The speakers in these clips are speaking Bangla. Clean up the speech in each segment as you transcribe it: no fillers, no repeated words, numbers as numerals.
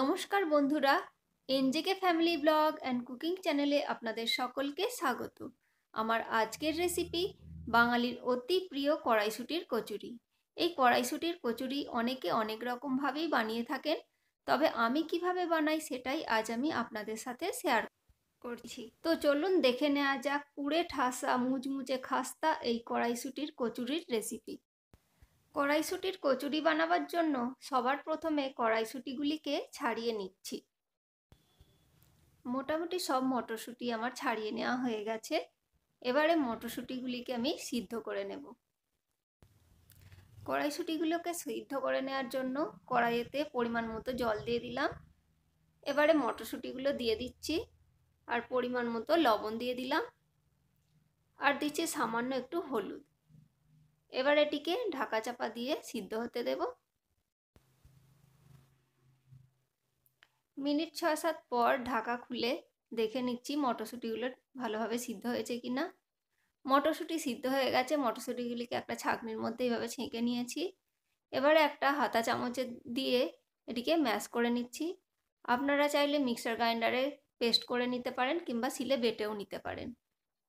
নমস্কার বন্ধুরা, এনজেকে ফ্যামিলি ব্লগ অ্যান্ড কুকিং চ্যানেলে আপনাদের সকলকে স্বাগত। আমার আজকের রেসিপি বাঙালির অতি প্রিয় কড়াইশুঁটির কচুরি। এই কড়াইশুঁটির কচুরি অনেকে অনেক রকমভাবেই বানিয়ে থাকেন, তবে আমি কিভাবে বানাই সেটাই আজ আমি আপনাদের সাথে শেয়ার করছি। তো চলুন দেখে নেওয়া যাক পুড়ে ঠাসা মুচমুচে খাস্তা এই কড়াইশুঁটির কচুরির রেসিপি। কড়াইশুঁটির কচুরি বানাবার জন্য সবার প্রথমে কড়াইশুঁটিগুলিকে ছাড়িয়ে নিচ্ছি। মোটামুটি সব মটরশুঁটি আমার ছাড়িয়ে নেওয়া হয়ে গেছে। এবারে মটরশুঁটিগুলিকে আমি সিদ্ধ করে নেব। কড়াইশুঁটিগুলোকে সিদ্ধ করে নেওয়ার জন্য কড়াইতে পরিমাণ মতো জল দিয়ে দিলাম। এবারে মটরশুঁটিগুলো দিয়ে দিচ্ছি, আর পরিমাণ মতো লবণ দিয়ে দিলাম, আর দিচ্ছি সামান্য একটু হলুদ। এবার এটিকে ঢাকা চাপা দিয়ে সিদ্ধ হতে দেব। মিনিট ৬-৭ পর ঢাকা খুলে দেখে নিচ্ছি মটরশুঁটিগুলো ভালোভাবে সিদ্ধ হয়েছে কিনা। মটরশুঁটি সিদ্ধ হয়ে গেছে। মটরশুঁটিগুলিকে একটা ছাঁকনির মধ্যে এইভাবে ছেঁকে নিয়েছি। এবারে একটা হাতা চামচে দিয়ে এটিকে ম্যাশ করে নিচ্ছি। আপনারা চাইলে মিক্সার গ্রাইন্ডারে পেস্ট করে নিতে পারেন কিংবা শিলে বেটেও নিতে পারেন।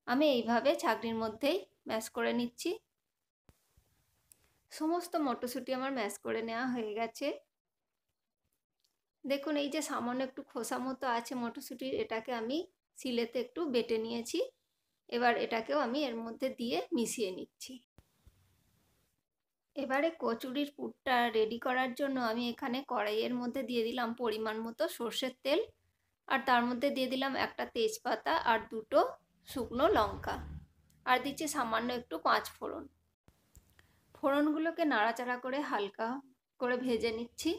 আমি এইভাবে ছাঁকনির মধ্যেই ম্যাশ করে নিচ্ছি। সমস্ত মটরশুঁটি আমার ম্যাশ করে নেওয়া হয়ে গেছে। দেখুন, এই যে সামান্য একটু খোসা মতো আছে মটরশুঁটির, এটাকে আমি শিলেতে একটু বেটে নিয়েছি। এবার এটাকেও আমি এর মধ্যে দিয়ে মিশিয়ে নিচ্ছি। এবারে কচুরির পুরটা রেডি করার জন্য আমি এখানে কড়াইয়ের মধ্যে দিয়ে দিলাম পরিমাণ মতো সর্ষের তেল, আর তার মধ্যে দিয়ে দিলাম একটা তেজপাতা আর দুটো শুকনো লঙ্কা, আর দিচ্ছি সামান্য একটু 5 ফোড়ন। ফোড়নগুলোকে নাড়াচাড়া করে হালকা করে ভেজে নিচ্ছি।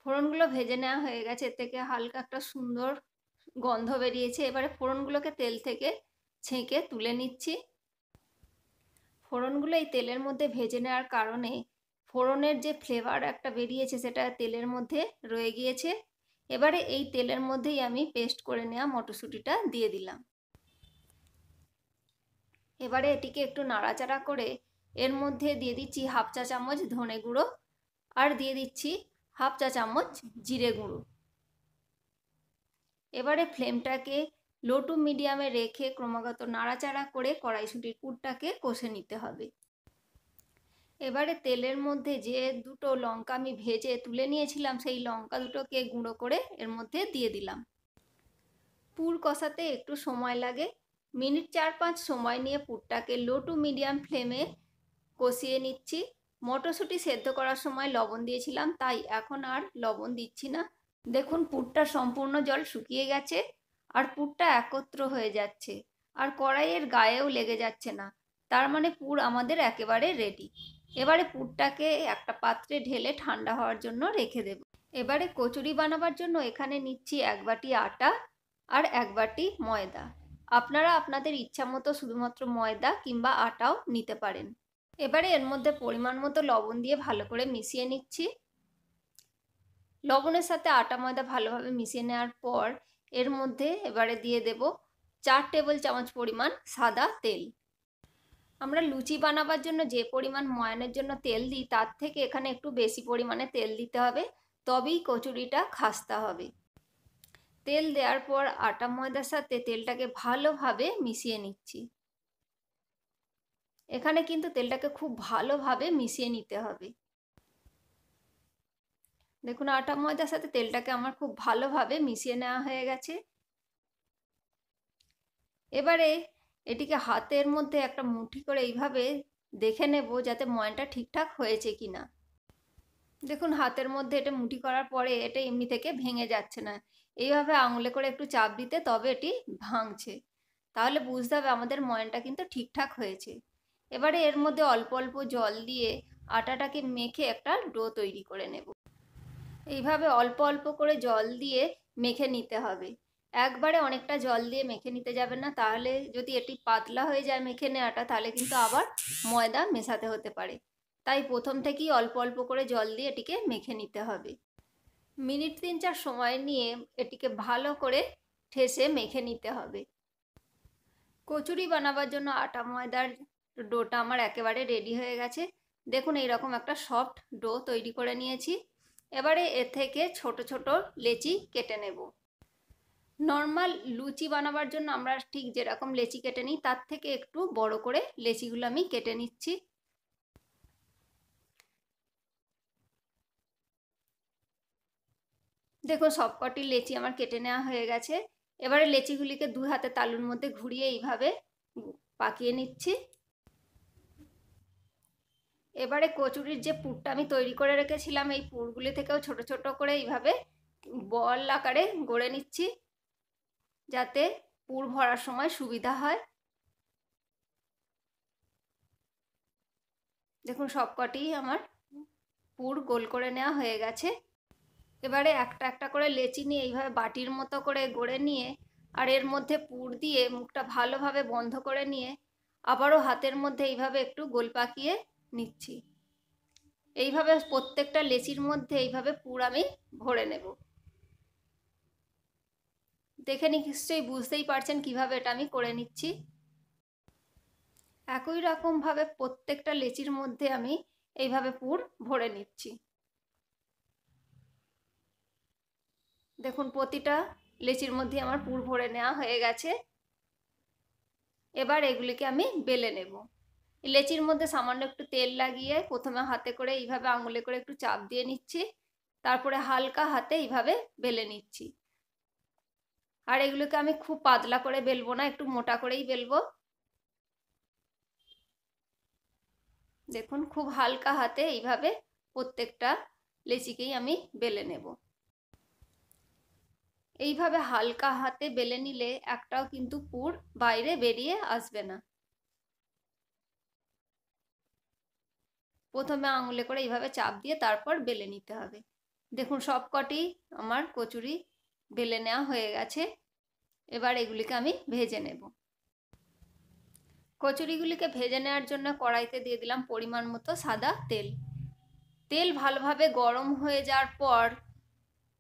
ফোড়নগুলো ভেজে নেওয়া হয়ে গেছে। এর থেকে হালকা একটা সুন্দর গন্ধ বেরিয়েছে। এবারে ফোড়নগুলোকে তেল থেকে ছেঁকে তুলে নিচ্ছি। ফোড়নগুলো এই তেলের মধ্যে ভেজে নেওয়ার কারণে ফোড়নের যে ফ্লেভার একটা বেরিয়েছে সেটা তেলের মধ্যে রয়ে গিয়েছে। এবারে এই তেলের মধ্যেই আমি পেস্ট করে নেওয়া মটরশুঁটিটা দিয়ে দিলাম। এবারে এটিকে একটু নাড়াচাড়া করে এর মধ্যে দিয়ে দিচ্ছি হাফ চা চামচ ধনে গুঁড়ো, আর দিয়ে দিচ্ছি হাফ চা চামচ জিরে গুঁড়ো। এবারে ফ্লেমটাকে লো টু মিডিয়ামে রেখে ক্রমাগত নাড়াচাড়া করে কড়াইশুঁটির পুরটাকে কষে নিতে হবে। এবারে তেলের মধ্যে যে দুটো লঙ্কা আমি ভেজে তুলে নিয়েছিলাম সেই লঙ্কা দুটোকে গুঁড়ো করে এর মধ্যে দিয়ে দিলাম। পুর কষাতে একটু সময় লাগে। মিনিট 4-5 সময় নিয়ে পুরটাকে লো টু মিডিয়াম ফ্লেমে কষিয়ে নিচ্ছি। মটরশুঁটি সেদ্ধ করার সময় লবণ দিয়েছিলাম, তাই এখন আর লবণ দিচ্ছি না। দেখুন, পুরটা সম্পূর্ণ জল শুকিয়ে গেছে, আর পুরটা একত্র হয়ে যাচ্ছে, আর কড়াইয়ের গায়েও লেগে যাচ্ছে না। তার মানে পুর আমাদের একেবারে রেডি। এবারে পুরটাকে একটা পাত্রে ঢেলে ঠান্ডা হওয়ার জন্য রেখে দেব। এবারে কচুরি বানাবার জন্য এখানে নিচ্ছি 1 বাটি আটা আর 1 বাটি ময়দা। আপনারা আপনাদের ইচ্ছা মতো শুধুমাত্র ময়দা কিংবা আটাও নিতে পারেন। এবারে এর মধ্যে পরিমাণ মতো লবণ দিয়ে ভালো করে মিশিয়ে নিচ্ছি। লবণের সাথে আটা ময়দা ভালোভাবে মিশিয়ে নেওয়ার পর এর মধ্যে এবারে দিয়ে দেব 4 টেবিল চামচ পরিমাণ সাদা তেল। আমরা লুচি বানাবার জন্য যে পরিমাণ ময়ানের জন্য তেল দিই তার থেকে এখানে একটু বেশি পরিমাণে তেল দিতে হবে, তবেই কচুরিটা খাস্তা হবে। তেল দেওয়ার পর আটা ময়দার সাথে তেলটাকে ভালোভাবে মিশিয়ে নিচ্ছি। এখানে কিন্তু তেলটাকে খুব ভালোভাবে মিশিয়ে নিতে হবে। দেখুন, আটা ময়দার সাথে তেলটাকে আমার খুব ভালোভাবে মিশিয়ে নেওয়া হয়ে গেছে। এবারে এটিকে হাতের মধ্যে একটা মুঠি করে এইভাবে দেখে নেব যাতে ময়ানটা ঠিকঠাক হয়েছে কিনা। দেখুন, হাতের মধ্যে এটা মুঠি করার পরে এটা এমনি থেকে ভেঙে যাচ্ছে না। এইভাবে আঙুলে করে একটু চাপ দিতে তবে এটি ভাঙছে, তাহলে বুঝতে হবে আমাদের ময়ানটা কিন্তু ঠিকঠাক হয়েছে। এবারে এর মধ্যে অল্প অল্প জল দিয়ে আটাটাকে মেখে একটা ডো তৈরি করে নেব। এইভাবে অল্প অল্প করে জল দিয়ে মেখে নিতে হবে। একবারে অনেকটা জল দিয়ে মেখে নিতে যাবে না, তাহলে যদি এটি পাতলা হয়ে যায় মেখে নেওয়াটা তাহলে কিন্তু আবার ময়দা মেশাতে হতে পারে। তাই প্রথম থেকেই অল্প অল্প করে জল দিয়ে এটিকে মেখে নিতে হবে। মিনিট 3-4 সময় নিয়ে এটিকে ভালো করে ঠেসে মেখে নিতে হবে। কচুরি বানাবার জন্য আটা ময়দার ডোটা আমার একেবারে রেডি হয়ে গেছে। দেখুন, এইরকম একটা সফট ডো তৈরি করে নিয়েছি। এবারে এর থেকে ছোট ছোট লেচি কেটে নেব। নর্মাল লুচি বানাবার জন্য আমরা ঠিক যেরকম লেচি কেটে নিই তার থেকে একটু বড় করে লেচিগুলো আমি কেটে নিচ্ছি। দেখুন সবকটি লেচি আমার কেটে নেওয়া হয়ে গেছে। এবারে লেচিগুলিকে দুই হাতে তালুর মধ্যে ঘুরিয়ে এইভাবে পাকিয়ে নিচ্ছি। এবারে কচুরির যে পুরটা আমি তৈরি করে রেখেছিলাম এই পুরগুলি থেকেও ছোট ছোট করে এইভাবে বল আকারে গড়ে নিচ্ছি, যাতে পুর ভরার সময় সুবিধা হয়। দেখুন সবকটি আমার পুর গোল করে নেওয়া হয়ে গেছে। এবারে একটা একটা করে লেচি নিয়ে এইভাবে বাটির মতো করে গড়ে নিয়ে আর এর মধ্যে পুর দিয়ে মুখটা ভালোভাবে বন্ধ করে নিয়ে আবারও হাতের মধ্যে এইভাবে একটু গোল পাকিয়ে নিচ্ছি। এইভাবে প্রত্যেকটা লেচির মধ্যে এইভাবে পুর আমি ভরে নেব। দেখে নিশ্চয়ই বুঝতেই পারছেন কিভাবে এটা আমি করে নিচ্ছি। একই রকমভাবে প্রত্যেকটা লেচির মধ্যে আমি এইভাবে পুর ভরে নিচ্ছি। দেখুন প্রতিটা লেচির মধ্যে আমার পুর ভরে নেওয়া হয়ে গেছে। এবার এগুলিকে আমি বেলে নেব। লেচির মধ্যে সামান্য একটু তেল লাগিয়ে প্রথমে হাতে করে এইভাবে আঙুলে করে একটু চাপ দিয়ে নিচ্ছি, তারপরে হালকা হাতে এইভাবে বেলে নিচ্ছি। আর এগুলোকে আমি খুব পাতলা করে বেলবো না, একটু মোটা করেই বেলবো। দেখুন খুব হালকা হাতে এইভাবে প্রত্যেকটা লেচিকেই আমি বেলে নেব। এইভাবে হালকা হাতে বেলে নিলে একটাও কিন্তু পুর বাইরে বেরিয়ে আসবে না। প্রথমে আঙুলে করে এইভাবে চাপ দিয়ে তারপর বেলে নিতে হবে। দেখুন সবকটি আমার কচুরি বেলে নেওয়া হয়ে গেছে। এবার এগুলিকে আমি ভেজে নেব। কচুরিগুলিকে ভেজে নেওয়ার জন্য কড়াইতে দিয়ে দিলাম পরিমাণ মতো সাদা তেল। তেল ভালোভাবে গরম হয়ে যাওয়ার পর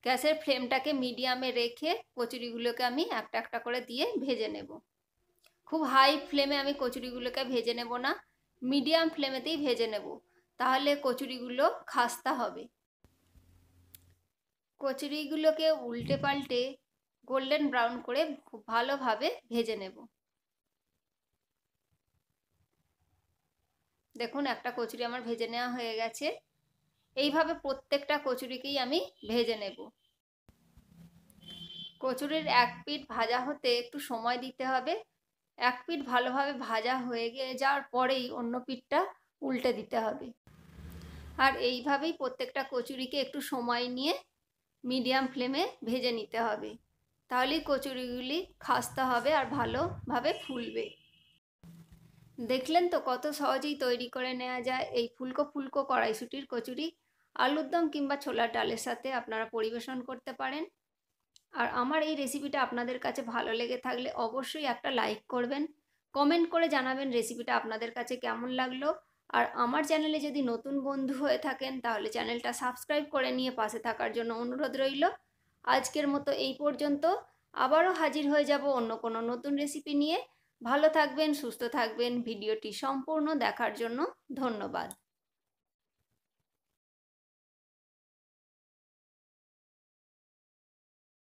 গ্যাসের ফ্লেমটাকে মিডিয়ামে রেখে কচুরিগুলোকে আমি একটা একটা করে দিয়ে ভেজে নেব। খুব হাই ফ্লেমে আমি কচুরিগুলোকে ভেজে নেব না, মিডিয়াম ফ্লেমেতেই ভেজে নেব, তাহলে কচুরিগুলো খাস্তা হবে। কচুরিগুলোকে উল্টে পাল্টে গোল্ডেন ব্রাউন করে খুব ভালোভাবে ভেজে নেব। দেখুন একটা কচুরি আমার ভেজে নেওয়া হয়ে গেছে। এইভাবে প্রত্যেকটা কচুরিকেই আমি ভেজে নেব। কচুরির এক পিঠ ভাজা হতে একটু সময় দিতে হবে। এক পিঠ ভালোভাবে ভাজা হয়ে যাওয়ার পরেই অন্য পিঠটা উল্টে দিতে হবে। আর এইভাবেই প্রত্যেকটা কচুরিকে একটু সময় নিয়ে মিডিয়াম ফ্লেমে ভেজে নিতে হবে, তাহলেই কচুরিগুলি খাস্তা হবে আর ভালোভাবে ফুলবে। দেখলেন তো কত সহজেই তৈরি করে নেওয়া যায় এই ফুলকো ফুলকো কড়াইশুঁটির কচুরি। আলুর দম কিংবা ছোলার ডালের সাথে আপনারা পরিবেশন করতে পারেন। আর আমার এই রেসিপিটা আপনাদের কাছে ভালো লেগে থাকলে অবশ্যই একটা লাইক করবেন, কমেন্ট করে জানাবেন রেসিপিটা আপনাদের কাছে কেমন লাগলো। আর আমার চ্যানেলে যদি নতুন বন্ধু হয়ে থাকেন তাহলে চ্যানেলটা সাবস্ক্রাইব করে নিয়ে পাশে থাকার জন্য অনুরোধ রইল। আজকের মতো এই পর্যন্ত, আবারও হাজির হয়ে যাব অন্য কোনো নতুন রেসিপি নিয়ে। ভালো থাকবেন, সুস্থ থাকবেন। ভিডিওটি সম্পূর্ণ দেখার জন্য ধন্যবাদ।